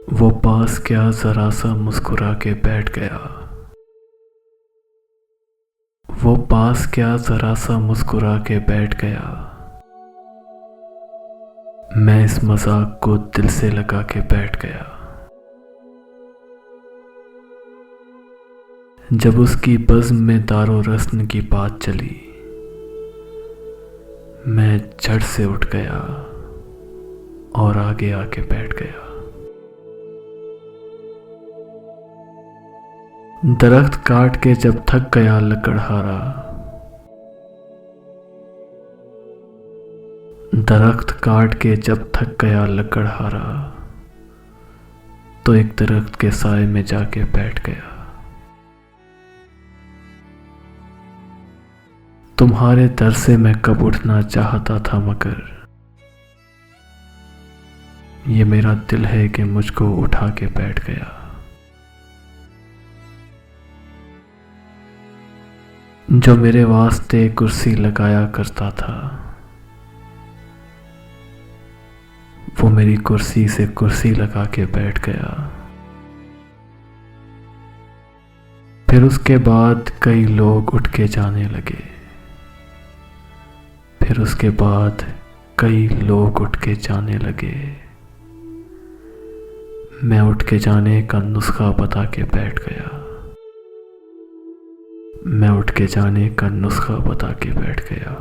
वो पास क्या जरा सा मुस्कुरा के बैठ गया। वो पास क्या जरा सा मुस्कुरा के बैठ गया। मैं इस मजाक को दिल से लगा के बैठ गया। जब उसकी बज़्म में दारो रस्म की बात चली, मैं झट से उठ गया और आगे आके बैठ गया। दरख्त काट के जब थक गया लकड़हारा, दरख्त काट के जब थक गया लकड़हारा, तो एक दरख्त के साए में जाके बैठ गया। तुम्हारे दर से मैं कब उठना चाहता था, मगर ये मेरा दिल है कि मुझको उठा के बैठ गया। जो मेरे वास्ते कुर्सी लगाया करता था, वो मेरी कुर्सी से कुर्सी लगा के बैठ गया। फिर उसके बाद कई लोग उठ के जाने लगे। फिर उसके बाद कई लोग उठ के जाने लगे। मैं उठ के जाने का नुस्खा बता के बैठ गया। मैं उठ के जाने का नुस्खा बता के बैठ गया।